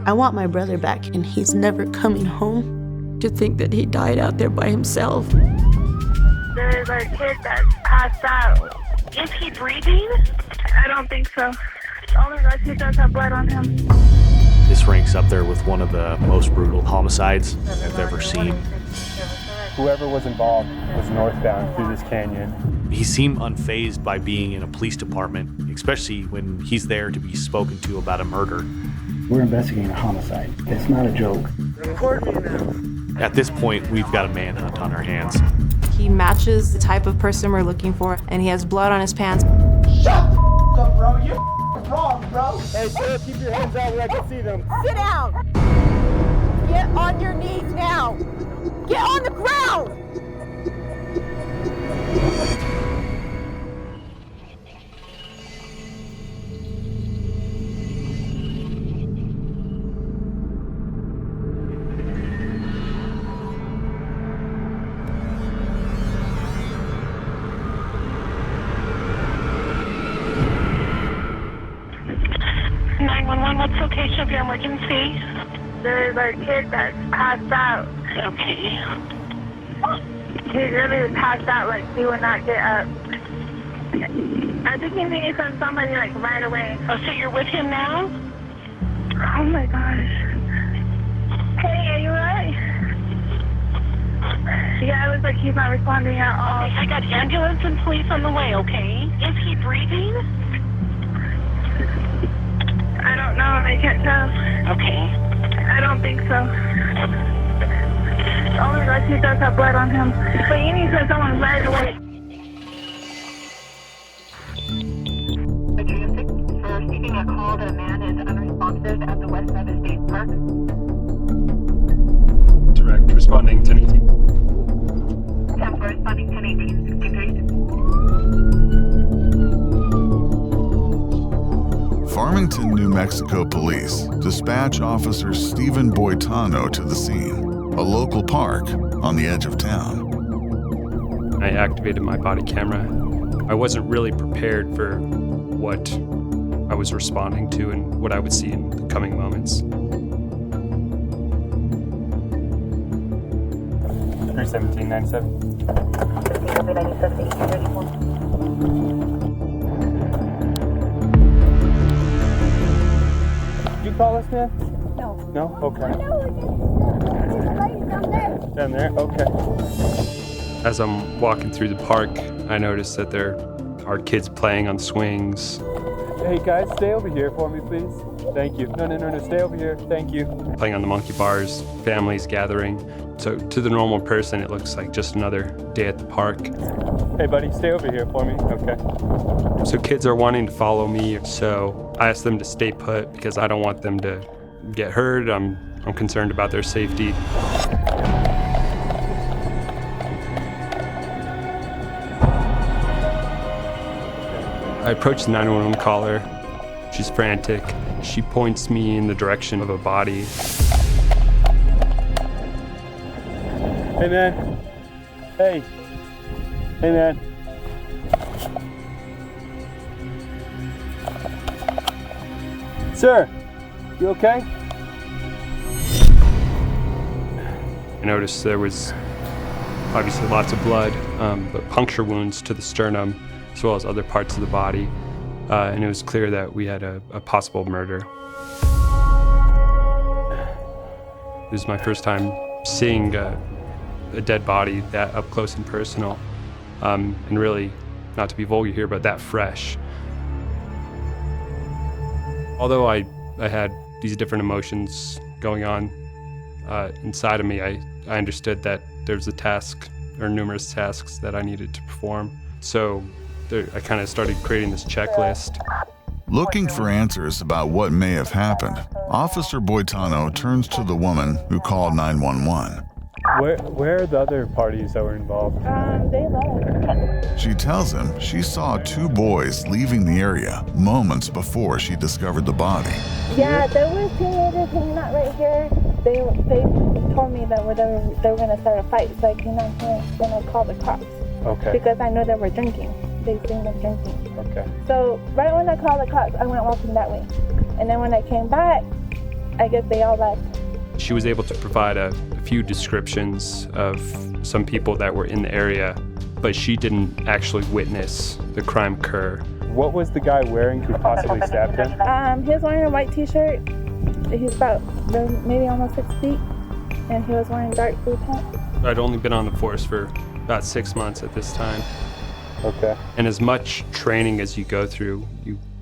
I want my brother back, and he's never coming home. To think that he died out there by himself. There's a kid that passed out. Is he breathing? I don't think so. Only the kid does have blood on him. This ranks up there with one of the most brutal homicides I've ever seen. Whoever was involved was northbound through this canyon. He seemed unfazed by being in a police department, especially when he's there to be spoken to about a murder. We're investigating a homicide. It's not a joke. Record me now. At this point, we've got a manhunt on our hands. He matches the type of person we're looking for, and he has blood on his pants. Shut the up, bro. You're wrong, bro. Hey, sir, keep your hands out where I can see them. Sit down. Get on your knees now. Get on the ground. 911, what's the location of your emergency? There's a kid that passed out. Okay. He really passed out, like he would not get up. I think he needed from somebody like right away. Oh, so you're with him now? Oh my gosh. Hey, are you alright? Yeah, it was like he's not responding at all. Okay, I got ambulance and police on the way, okay? Is he breathing? I don't know, I can't tell. Okay. I don't think so. Only the he does have blood on him. But you need to send someone right away. We're receiving a call that a man is unresponsive at the west side of State Park. Direct, responding 1018. 10 responding 1018, 63. Farmington, New Mexico Police dispatch Officer Stephen Boitano to the scene, a local park on the edge of town. I activated my body camera. I wasn't really prepared for what I was responding to and what I would see in the coming moments. 31797. Did you call us, man? No. No? Okay. Down there. Down there? Okay. As I'm walking through the park, I noticed that there are kids playing on swings. Hey guys, stay over here for me, please. Thank you. No, stay over here. Thank you. Playing on the monkey bars, families gathering. So to the normal person, it looks like just another day at the park. Hey buddy, stay over here for me. Okay. So kids are wanting to follow me, so I asked them to stay put because I don't want them to get hurt. I'm concerned about their safety. I approach the 911 caller. She's frantic. She points me in the direction of a body. Hey man. Hey. Hey man. Sir, you okay? I noticed there was obviously lots of blood, but puncture wounds to the sternum, as well as other parts of the body, and it was clear that we had a possible murder. It was my first time seeing a dead body that up close and personal, and really, not to be vulgar here, but that fresh. Although I had these different emotions going on inside of me, I understood that there was a task, or numerous tasks that I needed to perform. So I kind of started creating this checklist. Looking for answers about what may have happened, Officer Boitano turns to the woman who called 911. Where are the other parties that were involved? They left. She tells him she saw two boys leaving the area moments before she discovered the body. Yeah, there was teenagers hanging out right here. They told me that they were going to start a fight, so I came out here and I called the cops. Okay. Because I know they were drinking. they seen them drinking. Okay. So right when I called the cops, I went walking that way. And then when I came back, I guess they all left. She was able to provide a few descriptions of some people that were in the area, but she didn't actually witness the crime occur. What was the guy wearing who possibly stabbed him? He was wearing a white t-shirt. He's about maybe almost 6 feet, and he was wearing dark blue pants. I'd only been on the force for about 6 months at this time. Okay. And as much training as you go through,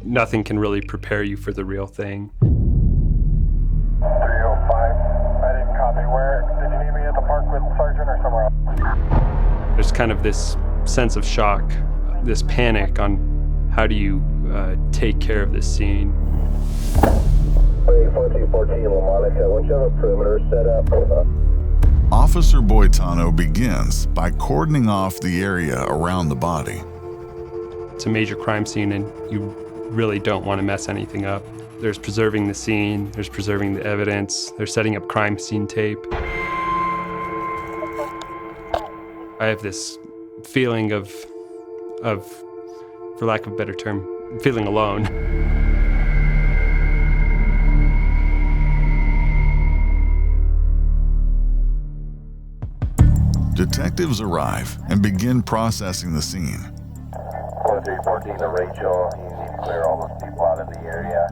nothing can really prepare you for the real thing. 305, I didn't copy. Where, did you need me at the park with the sergeant or somewhere else? There's kind of this sense of shock, this panic on how do you take care of this scene. 4214 La Monica, once you have a perimeter set up. Officer Boitano begins by cordoning off the area around the body. It's a major crime scene and you really don't want to mess anything up. There's preserving the scene, there's preserving the evidence, there's setting up crime scene tape. I have this feeling of, for lack of a better term, feeling alone. Detectives arrive and begin processing the scene. 4314 to Rachel, you need to clear all those people out of the area.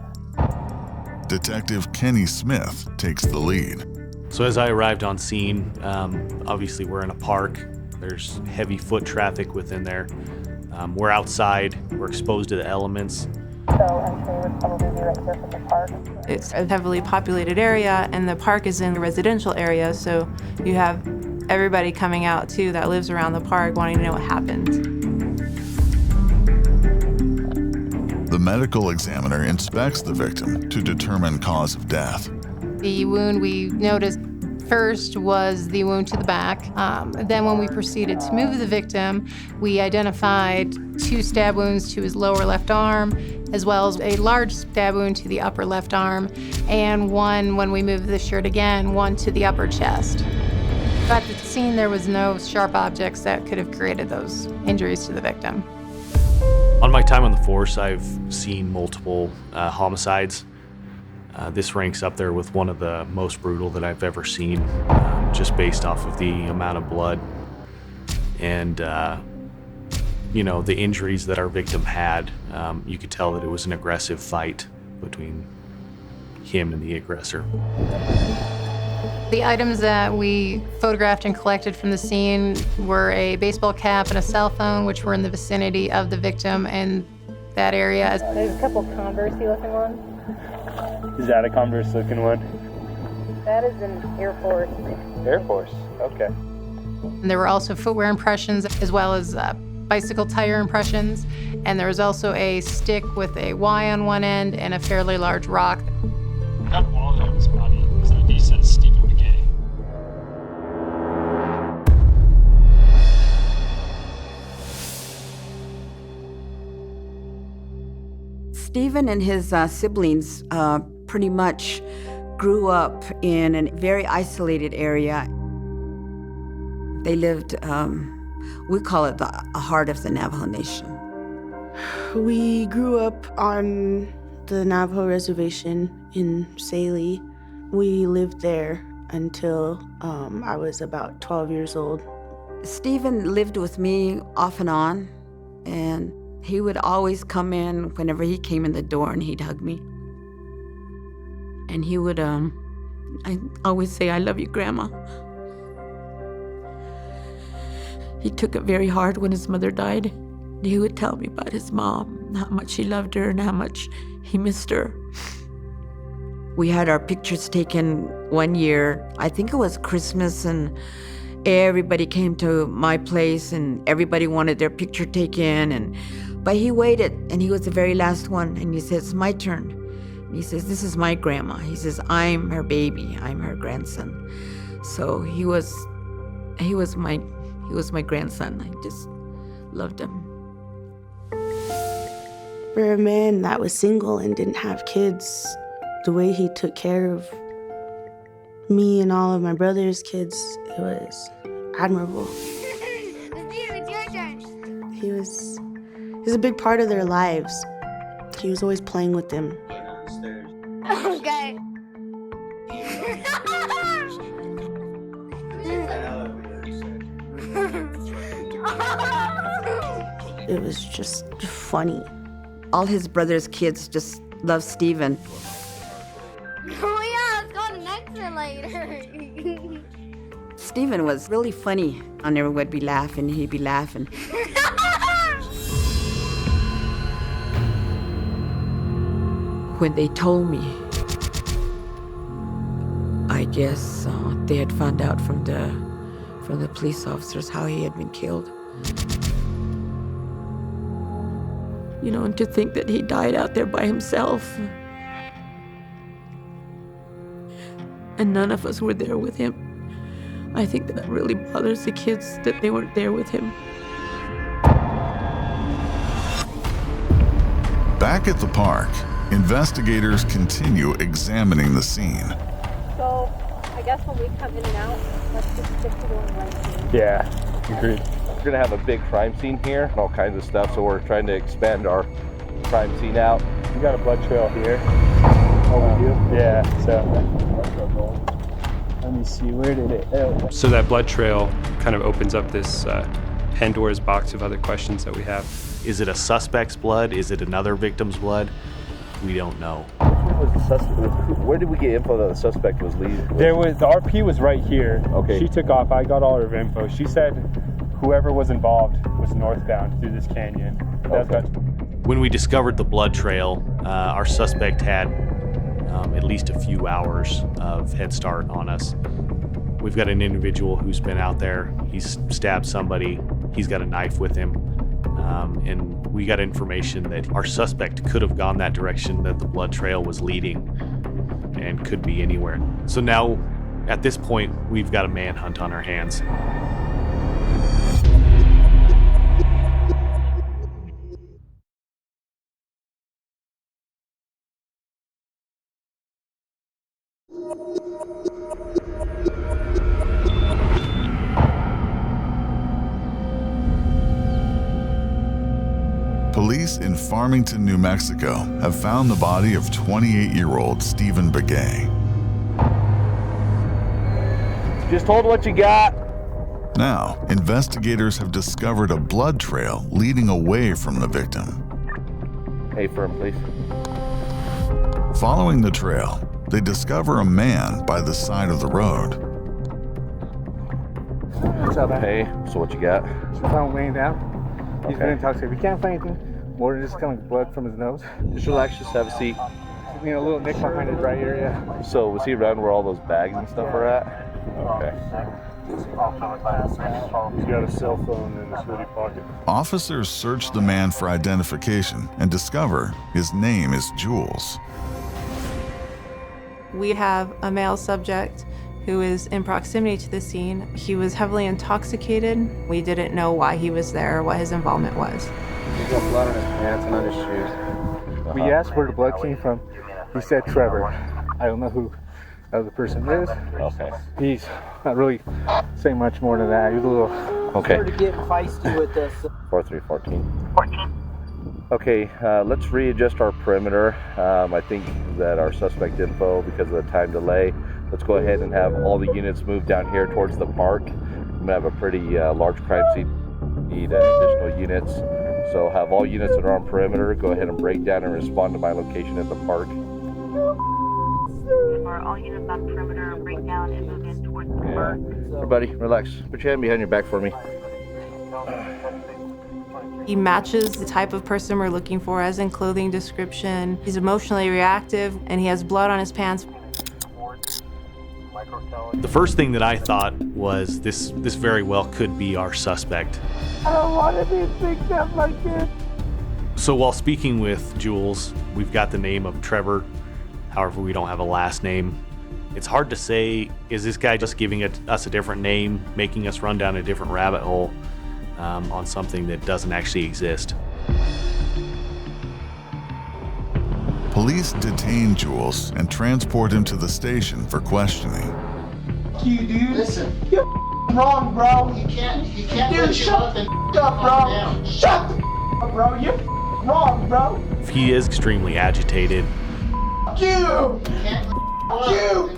Detective Kenny Smith takes the lead. So as I arrived on scene, obviously we're in a park. There's heavy foot traffic within there. We're outside, we're exposed to the elements. So entry would probably be right here from the park. It's a heavily populated area, and the park is in a residential area, so you have everybody coming out too that lives around the park wanting to know what happened. The medical examiner inspects the victim to determine cause of death. The wound we noticed first was the wound to the back. Then when we proceeded to move the victim, we identified 2 stab wounds to his lower left arm, as well as a large stab wound to the upper left arm, and one, when we moved the shirt again, one to the upper chest. At the scene, there was no sharp objects that could have created those injuries to the victim. On my time on the force, I've seen multiple homicides. This ranks up there with one of the most brutal that I've ever seen, just based off of the amount of blood and, you know, the injuries that our victim had. You could tell that it was an aggressive fight between him and the aggressor. The items that we photographed and collected from the scene were a baseball cap and a cell phone, which were in the vicinity of the victim in that area. There's a couple Converse-y looking ones. Is that a Converse looking one? That is an Air Force. Air Force, okay. And there were also footwear impressions as well as bicycle tire impressions. And there was also a stick with a Y on one end and a fairly large rock. That wall there was body. He says Stephen McGay. Stephen and his siblings pretty much grew up in a very isolated area. They lived, we call it the heart of the Navajo Nation. We grew up on the Navajo reservation in Saley. We lived there until I was about 12 years old. Stephen lived with me off and on, and he would always come in whenever he came in the door and he'd hug me. And he would, I always say, "I love you, Grandma." He took it very hard when his mother died. He would tell me about his mom, how much he loved her and how much he missed her. We had our pictures taken one year. I think it was Christmas, and everybody came to my place and everybody wanted their picture taken. But he waited, and he was the very last one, and he says, "It's my turn." And he says, "This is my grandma." He says, "I'm her baby. I'm her grandson." So he was my grandson. I just loved him. For a man that was single and didn't have kids, the way he took care of me and all of my brother's kids, it was admirable. He was was a big part of their lives. He was always playing with them. Okay. It was just funny. All his brother's kids just love Steven. Oh yeah, let's go on the next one later. Steven was really funny. I never would be laughing, he'd be laughing. When they told me, I guess they had found out from the police officers how he had been killed. You know, and to think that he died out there by himself. And none of us were there with him. I think that really bothers the kids that they weren't there with him. Back at the park, investigators continue examining the scene. So, I guess when we come in and out, let's just stick to the one right here. Yeah, agreed. We're gonna have a big crime scene here, all kinds of stuff, so we're trying to expand our crime scene out. We got a blood trail here. Oh, we do? Yeah, so. Let me see, where did it go? So that blood trail kind of opens up this Pandora's box of other questions that we have. Is it a suspect's blood? Is it another victim's blood? We don't know. Where did we get info that the suspect was leaving? The RP was right here. Okay. She took off, I got all her info. She said whoever was involved was northbound through this canyon. Okay. When we discovered the blood trail, our suspect had at least a few hours of head start on us. We've got an individual who's been out there. He's stabbed somebody. He's got a knife with him. And we got information that our suspect could have gone that direction that the blood trail was leading and could be anywhere. So now, at this point, we've got a manhunt on our hands. Police in Farmington, New Mexico have found the body of 28-year-old Stephen Begay. Just hold what you got. Now, investigators have discovered a blood trail leading away from the victim. Hey, firm, please. Following the trail, they discover a man by the side of the road. What's up, man? Hey, so what you got? Just found him laying down. He's been intoxicated. We can't find anything more than just kind of blood from his nose. Just relax, just have a seat. You know, a little nick behind his right area. So was he around where all those bags and stuff are at? Okay. He's got a cell phone in his hoodie pocket. Officers search the man for identification and discover his name is Jules. We have a male subject who is in proximity to the scene. He was heavily intoxicated. We didn't know why he was there or what his involvement was. He's got blood on his pants and on his shoes. We asked where the blood came from. He said Trevor. I don't know who the other person is. Okay. He's not really saying much more than that. He's a little... Okay. To get feisty with this. 4314. Okay, let's readjust our perimeter. I think that our suspect info, because of the time delay, let's go ahead and have all the units move down here towards the park. I'm gonna have a pretty large crime scene. Need additional units. So have all units that are on perimeter go ahead and break down and respond to my location at the park. For all units on perimeter, break down and move in towards the park. Everybody, relax. Put your hand behind your back for me. He matches the type of person we're looking for, as in clothing description. He's emotionally reactive, and he has blood on his pants. The first thing that I thought was this very well could be our suspect. I don't want to be picked up like this. So while speaking with Jules, we've got the name of Trevor. However, we don't have a last name. It's hard to say, is this guy just giving us a different name, making us run down a different rabbit hole on something that doesn't actually exist? Police detain Jules and transport him to the station for questioning. You do? Listen, you're wrong, bro. You can't let your husband up, bro. Shut the bro. You're wrong, bro. He is extremely agitated. You, bro.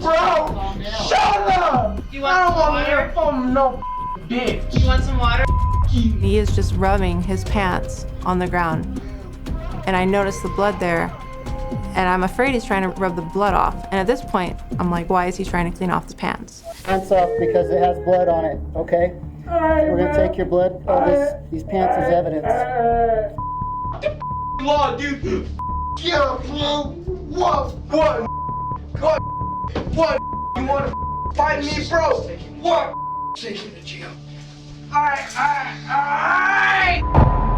Shut up. I don't want to hear from no bitch. You want some water? He is just rubbing his pants on the ground. And I noticed the blood there. And I'm afraid he's trying to rub the blood off. And at this point, I'm like, why is he trying to clean off his pants? Pants off because it has blood on it, okay? We're gonna take your blood, these pants as evidence. Law, dude. Yeah, bro. What? You wanna fight me, bro? What? Take him to jail. Alright.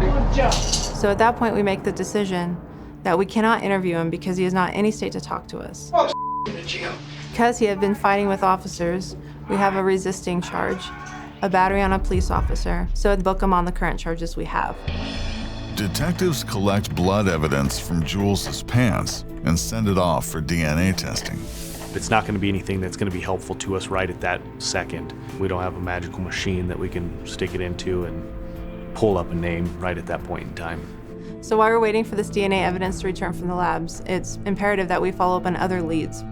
Good job. So at that point, we make the decision that we cannot interview him because he is not in any state to talk to us. Because he had been fighting with officers, we have a resisting charge, a battery on a police officer, so I'd book him on the current charges we have. Detectives collect blood evidence from Jules's pants and send it off for DNA testing. It's not going to be anything that's going to be helpful to us right at that second. We don't have a magical machine that we can stick it into and pull up a name right at that point in time. So while we're waiting for this DNA evidence to return from the labs, it's imperative that we follow up on other leads.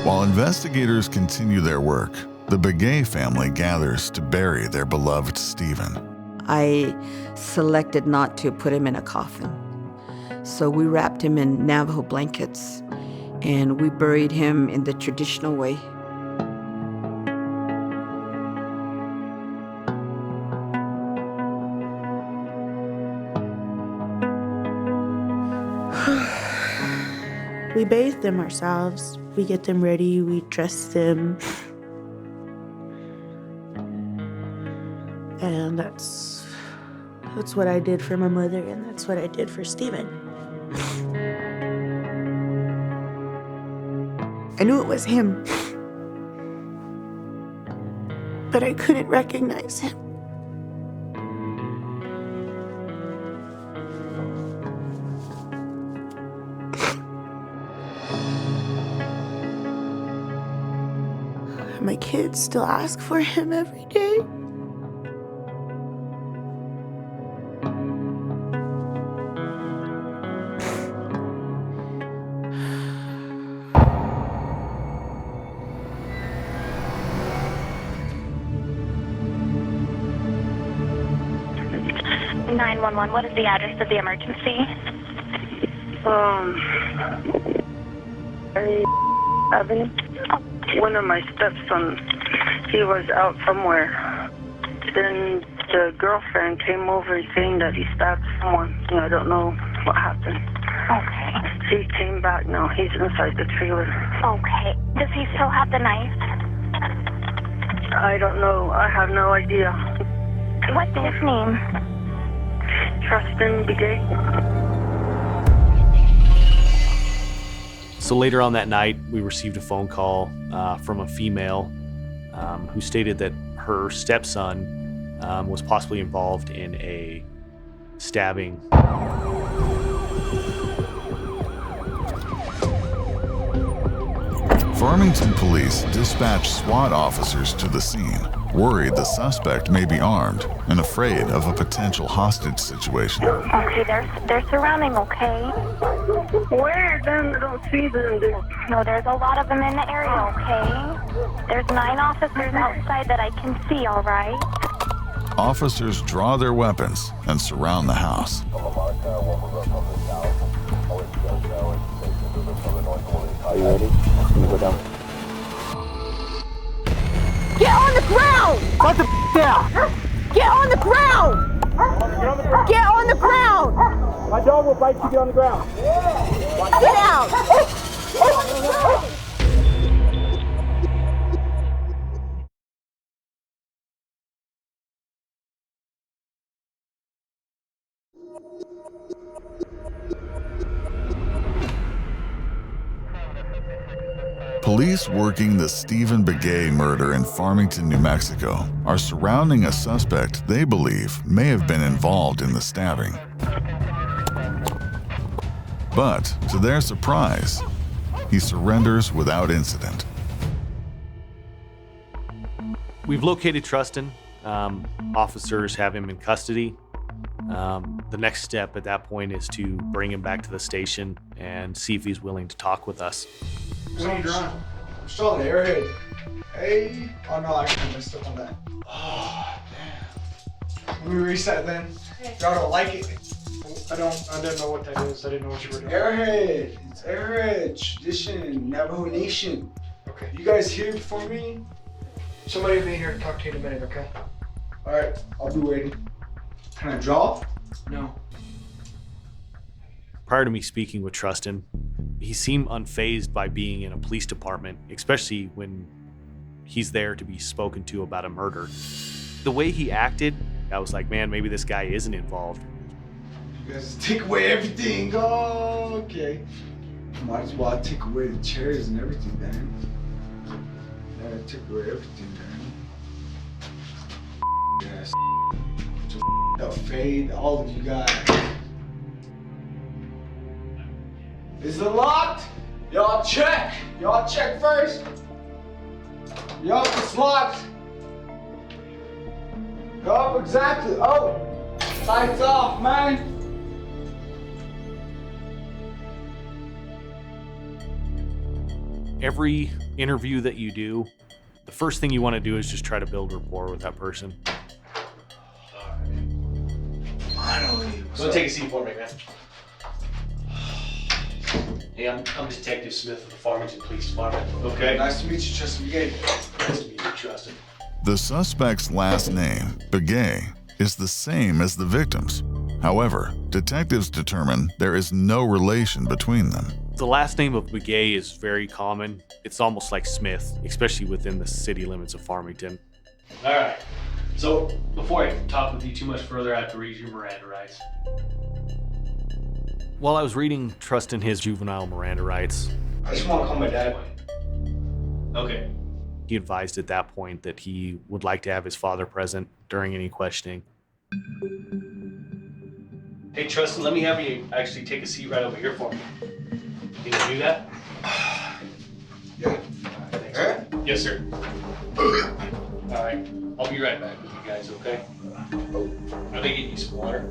While investigators continue their work, the Begay family gathers to bury their beloved Stephen. I selected not to put him in a coffin. So we wrapped him in Navajo blankets and we buried him in the traditional way. We bathe them ourselves. We get them ready, we dress them. And that's what I did for my mother, and that's what I did for Stephen. I knew it was him, but I couldn't recognize him. My kids still ask for him every day. What is the address of the emergency? Avenue. One of my stepsons, he was out somewhere. Then the girlfriend came over saying that he stabbed someone. I don't know what happened. Okay. He came back now. He's inside the trailer. Okay. Does he still have the knife? I don't know. I have no idea. What's his name? Trustin Begay. So later on that night, we received a phone call from a female who stated that her stepson was possibly involved in a stabbing. Farmington police dispatch SWAT officers to the scene, worried the suspect may be armed and afraid of a potential hostage situation. Okay, they're surrounding, okay? Where? Then I don't see them. No, there's a lot of them in the area, okay? There's 9 officers outside that I can see, all right? Officers draw their weapons and surround the house. Are you ready? I'm gonna go down. Get on the ground! What the down? Get on the ground! Get on the ground! My dog will bite you. Get on the ground. Get out! Police working the Stephen Begay murder in Farmington, New Mexico, are surrounding a suspect they believe may have been involved in the stabbing. But, to their surprise, he surrenders without incident. We've located Trustin. Officers have him in custody. The next step at that point is to bring him back to the station and see if he's willing to talk with us. What are you drawing? I'm still on the airhead. Hey. Oh no, I messed up on that. Oh, damn. Let me reset then. Y'all don't like it. I didn't know what that is. I didn't know what you were doing. Airhead. It's Airhead. Tradition. Navajo Nation. Okay. You guys here before me? Somebody will be here to talk to you in a minute, okay? Alright, I'll be waiting. Can I draw? No. Prior to me speaking with Trustin, he seemed unfazed by being in a police department, especially when he's there to be spoken to about a murder. The way he acted, I was like, man, maybe this guy isn't involved. You guys take away everything. Oh, okay. Might as well take away the chairs and everything, then. Yeah, take away everything, then. Yes. The fade, all of you guys. Is it locked? Y'all check. Y'all check first. Yup, it's locked. Yup, exactly. Oh, lights off, man. Every interview that you do, the first thing you want to do is just try to build rapport with that person. Finally. Go take a seat for me, man. Hey, I'm Detective Smith of the Farmington Police Department. Okay. Nice to meet you, Trustin. Nice to meet you, Trustin. The suspect's last name, Begay, is the same as the victim's. However, detectives determine there is no relation between them. The last name of Begay is very common. It's almost like Smith, especially within the city limits of Farmington. All right. So, before I talk with you too much further, I have to read your Miranda rights. While I was reading Trustin his juvenile Miranda rights, I just want to call my dad. Okay. He advised at that point that he would like to have his father present during any questioning. Hey, Trustin, let me have you actually take a seat right over here for me. Can you do that? Yeah. Thanks. Yes, sir. All right. I'll be right back with you guys, okay? Are they getting you some water?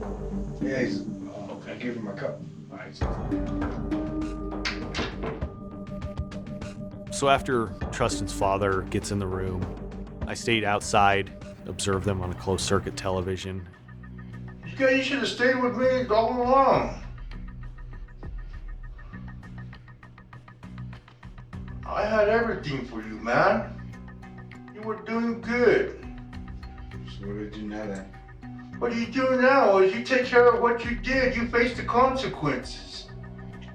Yeah, he's... okay. I gave him my cup. All right. So after Trustin's father gets in the room, I stayed outside, observed them on a closed circuit television. You should have stayed with me all along. I had everything for you, man. You were doing good. So what do I do now then? What do you do now is you take care of what you did. You face the consequences.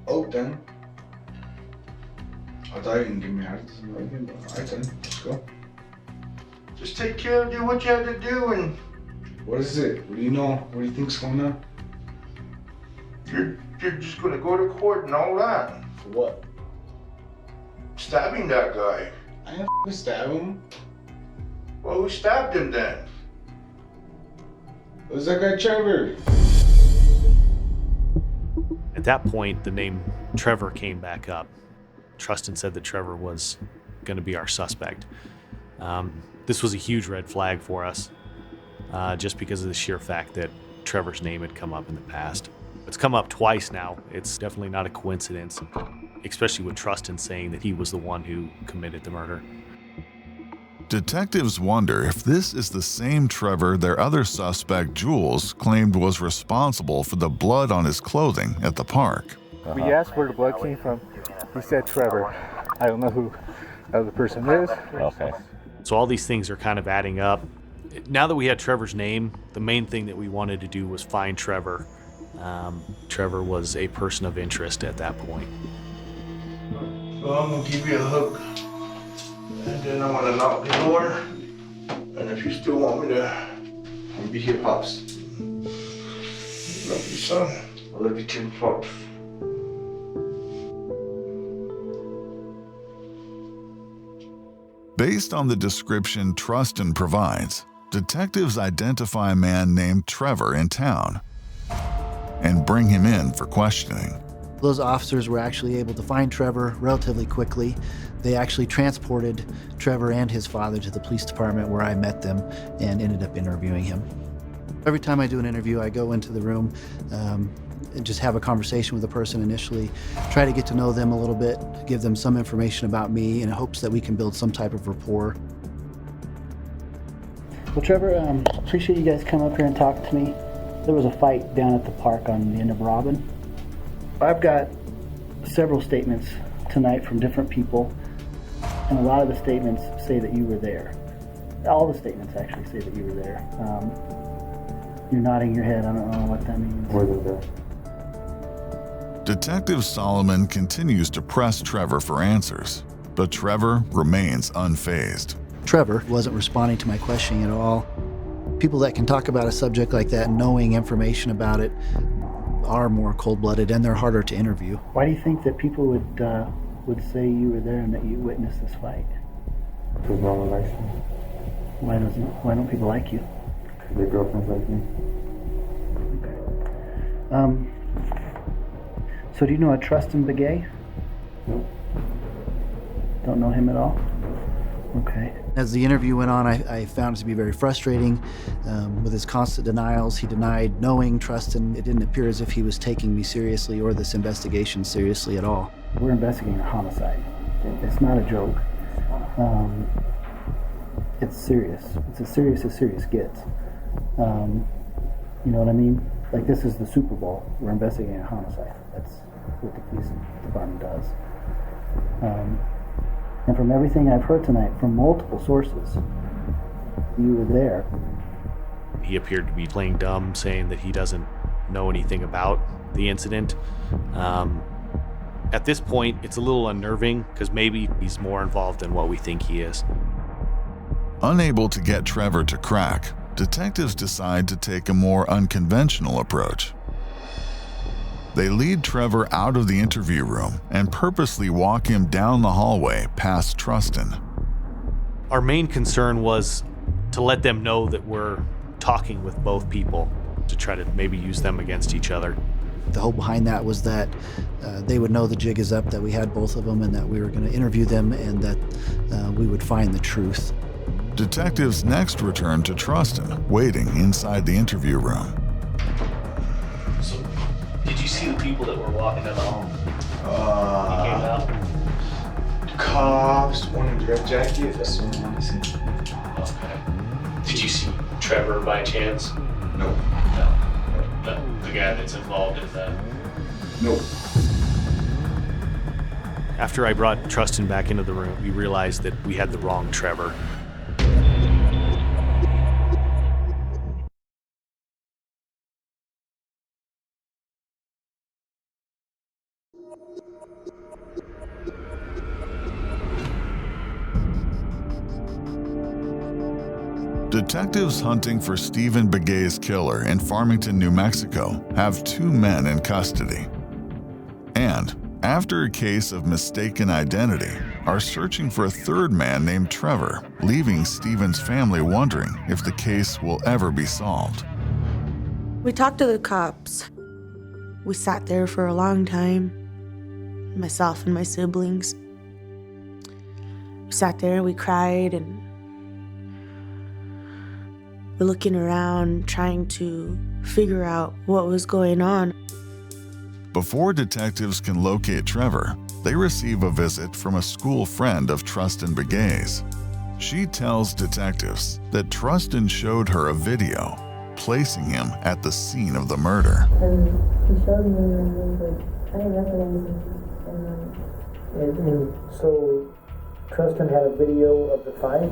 Oh, then. I thought you didn't give me attitude. Alright then, let's go. Just take care of what you had to do and... What is it? What do you know? What do you think's going on? You're just gonna go to court and all that. For what? Stabbing that guy. I didn't stab him. Well, who stabbed him then? It was that guy Trevor. At that point, the name Trevor came back up. Trustin said that Trevor was going to be our suspect. This was a huge red flag for us, just because of the sheer fact that Trevor's name had come up in the past. It's come up twice now. It's definitely not a coincidence, especially with Trustin saying that he was the one who committed the murder. Detectives wonder if this is the same Trevor their other suspect, Jules, claimed was responsible for the blood on his clothing at the park. We asked where the blood came from. He said Trevor. I don't know who the other person is. Okay. So all these things are kind of adding up. Now that we had Trevor's name, the main thing that we wanted to do was find Trevor. Trevor was a person of interest at that point. So I'm gonna give you a hook. And then I'm gonna knock the door. And if you still want me to, I'll be here, Pops. Love you, son. I love you too, Pops. Based on the description Trustin provides, detectives identify a man named Trevor in town and bring him in for questioning. Those officers were actually able to find Trevor relatively quickly. They actually transported Trevor and his father to the police department where I met them and ended up interviewing him. Every time I do an interview, I go into the room and just have a conversation with the person initially, try to get to know them a little bit, give them some information about me in hopes that we can build some type of rapport. Well, Trevor, appreciate you guys coming up here and talking to me. There was a fight down at the park on the end of Robin. I've got several statements tonight from different people, and a lot of the statements say that you were there. All the statements actually say that you were there. You're nodding your head. I don't know what that means. Wasn't there? Detective Solomon continues to press Trevor for answers, but Trevor remains unfazed. Trevor wasn't responding to my questioning at all. People that can talk about a subject like that, knowing information about it, are more cold-blooded and they're harder to interview. Why do you think that people would say you were there and that you witnessed this fight? Because no one likes me. Why don't people like you? Because their girlfriends like me. Okay. So do you know a Trustin Begay? Nope. Don't know him at all? Okay. As the interview went on, I found it to be very frustrating. With his constant denials, he denied knowing Trustin. It didn't appear as if he was taking me seriously or this investigation seriously at all. We're investigating a homicide. It's not a joke. It's serious. It's as serious gets. You know what I mean? Like, this is the Super Bowl. We're investigating a homicide. That's what the police department does. And from everything I've heard tonight, from multiple sources, you were there. He appeared to be playing dumb, saying that he doesn't know anything about the incident. At this point, it's a little unnerving because maybe he's more involved than what we think he is. Unable to get Trevor to crack, detectives decide to take a more unconventional approach. They lead Trevor out of the interview room and purposely walk him down the hallway past Trustin. Our main concern was to let them know that we're talking with both people, to try to maybe use them against each other. The hope behind that was that they would know the jig is up, that we had both of them, and that we were going to interview them, and that we would find the truth. Detectives next return to Trustin, waiting inside the interview room. So, did you see the people that were walking down the hall? He came out? Cops, one in red jacket, that's the only one I see. Okay. Did you see Trevor by chance? No. No. The guy that's involved in the... No. After I brought Trustin back into the room, we realized that we had the wrong Trevor. Detectives hunting for Stephen Begay's killer in Farmington, New Mexico, have 2 men in custody. And, after a case of mistaken identity, are searching for a 3rd man named Trevor, leaving Stephen's family wondering if the case will ever be solved. We talked to the cops. We sat there for a long time, myself and my siblings. We sat there, we cried, and we're looking around, trying to figure out what was going on. Before detectives can locate Trevor, they receive a visit from a school friend of Trustin Begay's. She tells detectives that Trustin showed her a video, placing him at the scene of the murder. And he showed me and I didn't recognize him. And so Trustin had a video of the fight?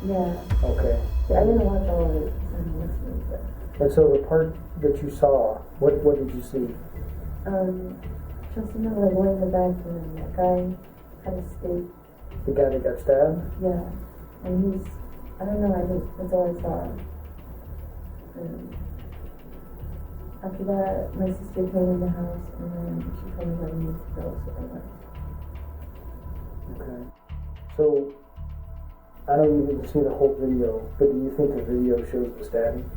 Yeah. Okay. I didn't watch all of it because I'm listening, but... And so the part that you saw, what did you see? Trustin was like way in the back and that guy had a stake. The guy that got stabbed? Yeah. And he's, I don't know, that's all I saw. And after that, my sister came in the house and then she told me that we need to go, so I went. Okay. So, I know you didn't see the whole video, but do you think the video shows the stabbing?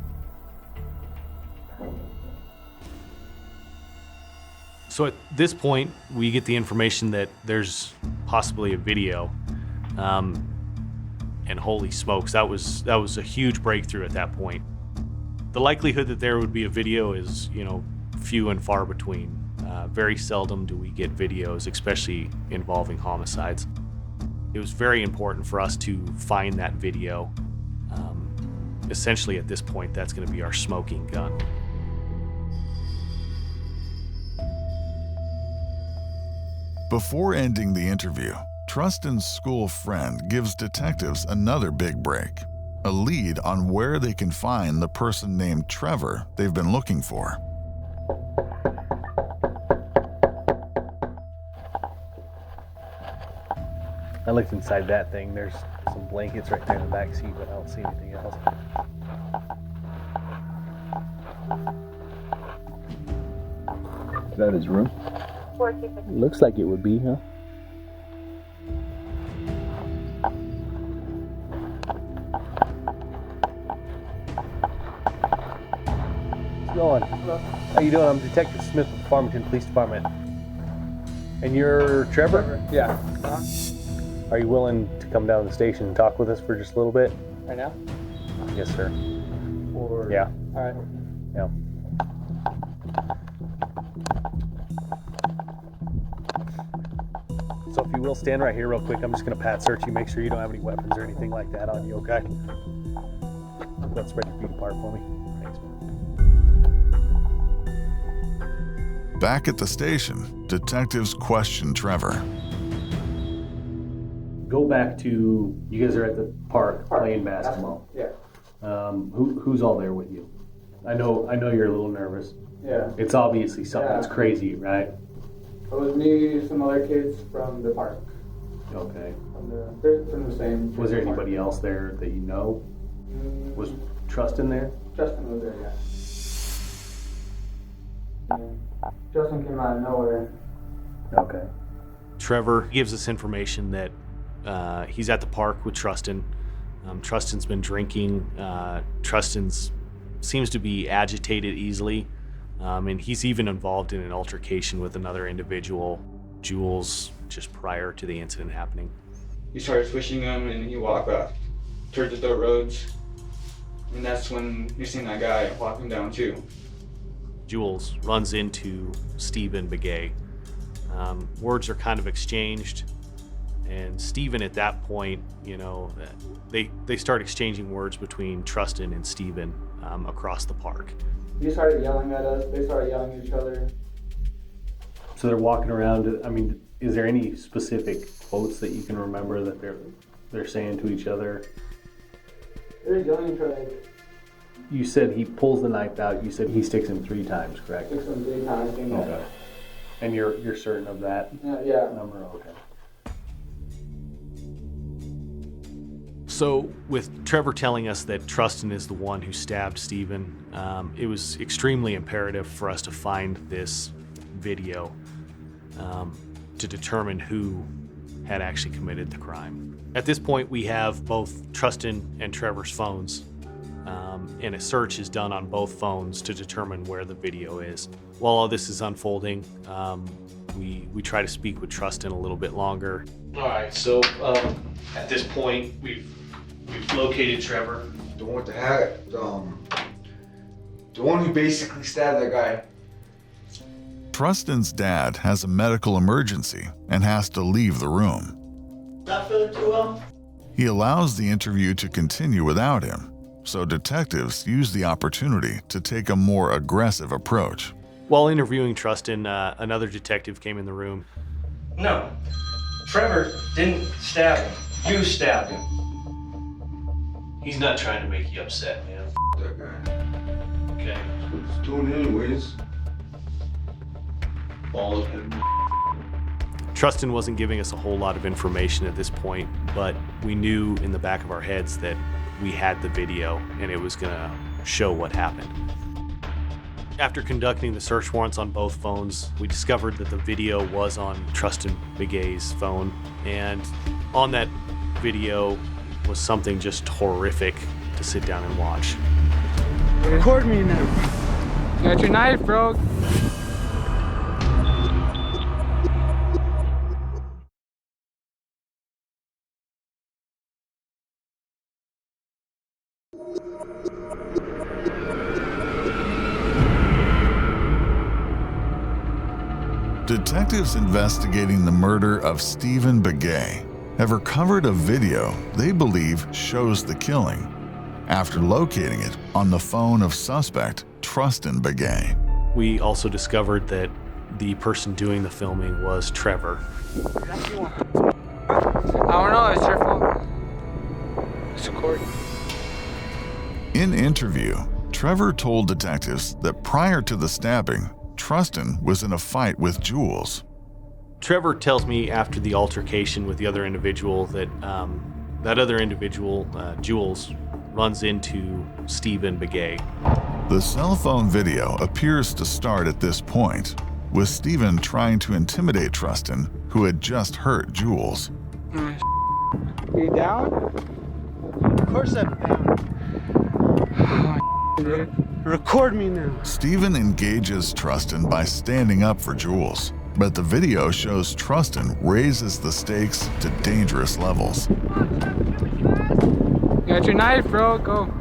So at this point, we get the information that there's possibly a video. And holy smokes, that was a huge breakthrough at that point. The likelihood that there would be a video is, few and far between. Very seldom do we get videos, especially involving homicides. It was very important for us to find that video. Essentially, at this point, that's going to be our smoking gun. Before ending the interview, Trustin's school friend gives detectives another big break, a lead on where they can find the person named Trevor they've been looking for. I looked inside that thing. There's some blankets right there in the back seat, but I don't see anything else. Is that his room? Looks like it would be, huh? How's it going? Hello. How you doing? I'm Detective Smith with the Farmington Police Department. And you're Trevor? Yeah. Are you willing to come down to the station and talk with us for just a little bit? Right now? Yes, sir. Or... Yeah. All right. Yeah. So if you will stand right here real quick, I'm just going to pat search you, make sure you don't have any weapons or anything like that on you, okay? Let's spread your feet apart for me. Thanks. Back at the station, detectives question Trevor. Go back to, you guys are at the park playing basketball. Yeah. Who's all there with you? I know you're a little nervous. Yeah. It's obviously something that's crazy, right? It was me, some other kids from the park. Okay. They're from the same. Was there anybody else there that you know? Was Trustin there? Justin was there, yeah. Justin came out of nowhere. Okay. Trevor gives us information that he's at the park with Trustin. Trustin's been drinking. Trustin's seems to be agitated easily. And he's even involved in an altercation with another individual, Jules, just prior to the incident happening. He started pushing him and he walked off towards the dirt roads. And that's when you seen that guy walking down too. Jules runs into Stephen Begay. Words are kind of exchanged. And Stephen at that point, they start exchanging words between Trustin and Stephen across the park. He started yelling at us. They started yelling at each other. So they're walking around. I mean, is there any specific quotes that you can remember that they're saying to each other? They're yelling at each other. You said he pulls the knife out. You said he sticks him 3 times, correct? Sticks him 3 times. Okay. And you're certain of that number? Okay. So with Trevor telling us that Trustin is the one who stabbed Stephen, it was extremely imperative for us to find this video to determine who had actually committed the crime. At this point, we have both Trustin and Trevor's phones, and a search is done on both phones to determine where the video is. While all this is unfolding, we try to speak with Trustin a little bit longer. All right, so at this point, we've located Trevor, the one with the hat, the one who basically stabbed that guy. Trustin's dad has a medical emergency and has to leave the room. Not feeling too well? He allows the interview to continue without him, so detectives use the opportunity to take a more aggressive approach. While interviewing Trustin, another detective came in the room. No, Trevor didn't stab him. You stabbed him. He's not trying to make you upset, man. That guy. Okay. That's what he's doing anyways. Follow him. Trustin wasn't giving us a whole lot of information at this point, but we knew in the back of our heads that we had the video and it was gonna show what happened. After conducting the search warrants on both phones, we discovered that the video was on Trustin Begay's phone, and on that video was something just horrific to sit down and watch. Record me now. You got your knife, bro. Detectives investigating the murder of Stephen Begay have recovered a video they believe shows the killing after locating it on the phone of suspect Trustin Begay. We also discovered that the person doing the filming was Trevor. I don't know, it's your fault. It's recording. In interview, Trevor told detectives that prior to the stabbing, Trustin was in a fight with Jules. Trevor tells me after the altercation with the other individual that that other individual, Jules, runs into Stephen Begay. The cell phone video appears to start at this point, with Stephen trying to intimidate Trustin, who had just hurt Jules. You down? Of course I'm down. Record me now. Stephen engages Trustin by standing up for Jules, but the video shows Trustin raises the stakes to dangerous levels. You got your knife, bro. Go.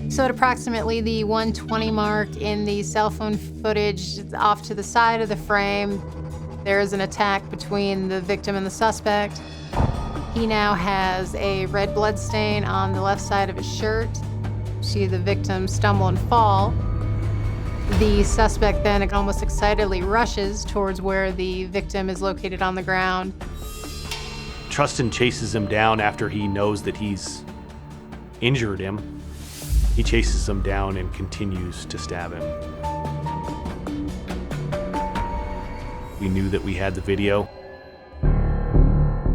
So at approximately the 1:20 mark in the cell phone footage off to the side of the frame, there is an attack between the victim and the suspect. He now has a red blood stain on the left side of his shirt. See the victim stumble and fall. The suspect then almost excitedly rushes towards where the victim is located on the ground. Trustin chases him down after he knows that he's injured him. He chases him down and continues to stab him. We knew that we had the video.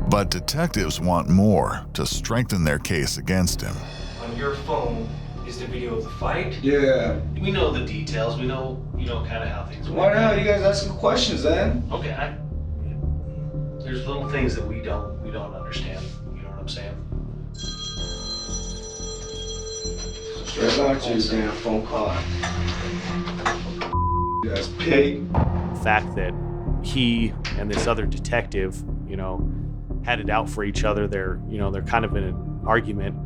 But detectives want more to strengthen their case against him. On your phone is the video of the fight? Yeah. We know the details. We know, kind of how things Why the hell are you guys asking questions then? Okay, there's little things that we don't understand. You know what I'm saying? Straight back to your damn phone call. You guys pig. The fact that he and this other detective, had it out for each other. They're kind of in an argument.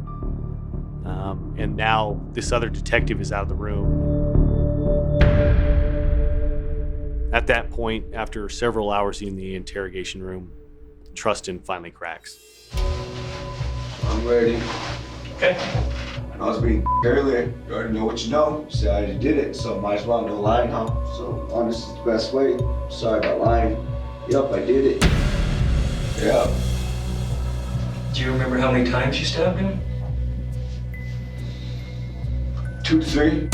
And now this other detective is out of the room. At that point, after several hours in the interrogation room, Trustin finally cracks. I'm ready. Okay. I was being earlier. You already know what you know. You said I already did it, so might as well no lying, huh? So honest is the best way. Sorry about lying. Yep, I did it. Yep. Do you remember how many times you stabbed him? 2 to 3.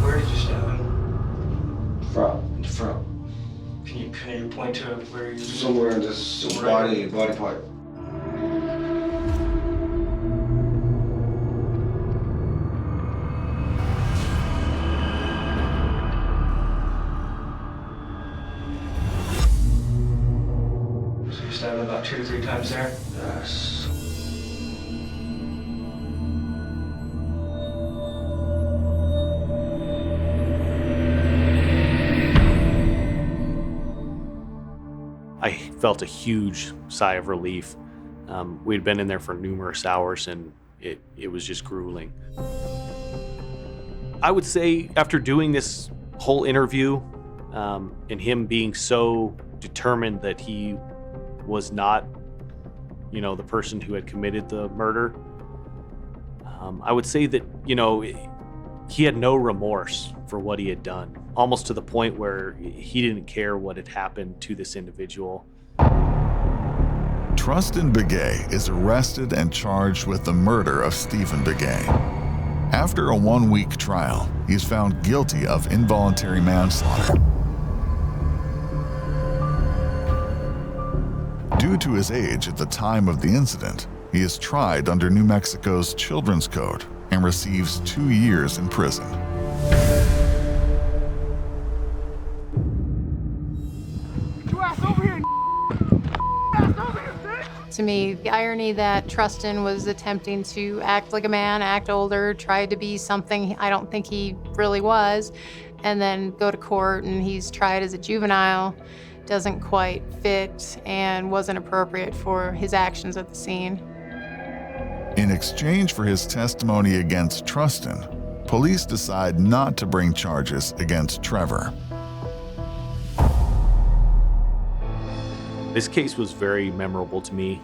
Where did you stab him? In the front. Can you point to where you? Somewhere in this body part. So you stabbed him about 2 to 3 times there? Yes. I felt a huge sigh of relief. We'd been in there for numerous hours and it was just grueling. I would say after doing this whole interview and him being so determined that he was not, the person who had committed the murder, I would say that, he had no remorse for what he had done, almost to the point where he didn't care what had happened to this individual. Trustin Begay is arrested and charged with the murder of Stephen Begay. After a 1-week trial, he is found guilty of involuntary manslaughter. Due to his age at the time of the incident, he is tried under New Mexico's Children's Code and receives 2 years in prison. To me, the irony that Trustin was attempting to act like a man, act older, tried to be something I don't think he really was, and then go to court and he's tried as a juvenile doesn't quite fit and wasn't appropriate for his actions at the scene. In exchange for his testimony against Trustin, police decide not to bring charges against Trevor. This case was very memorable to me.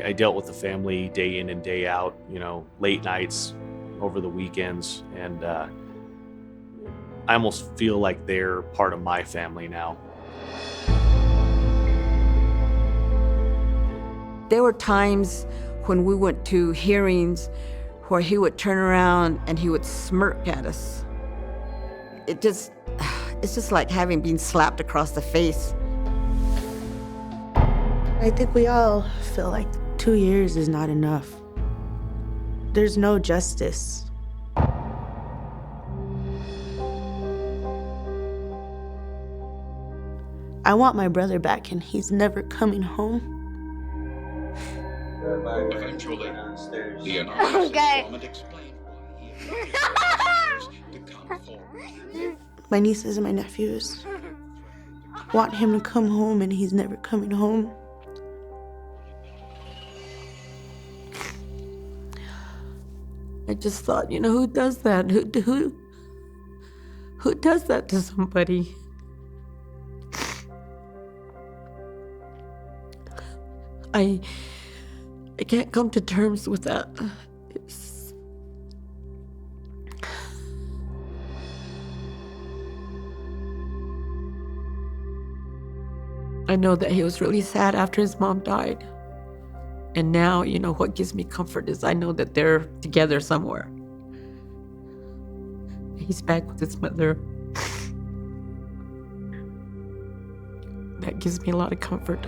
I dealt with the family day in and day out, late nights, over the weekends, and I almost feel like they're part of my family now. There were times when we went to hearings where he would turn around and he would smirk at us. It's just like having been slapped across the face. I think we all feel like 2 years is not enough. There's no justice. I want my brother back, and he's never coming home. Eventually, the anonymous informant explained why he had to come forward. My nieces and my nephews want him to come home, and he's never coming home. I just thought, who does that? Who does that to somebody? I can't come to terms with that. I know that he was really sad after his mom died. And now, what gives me comfort is I know that they're together somewhere. He's back with his mother. That gives me a lot of comfort.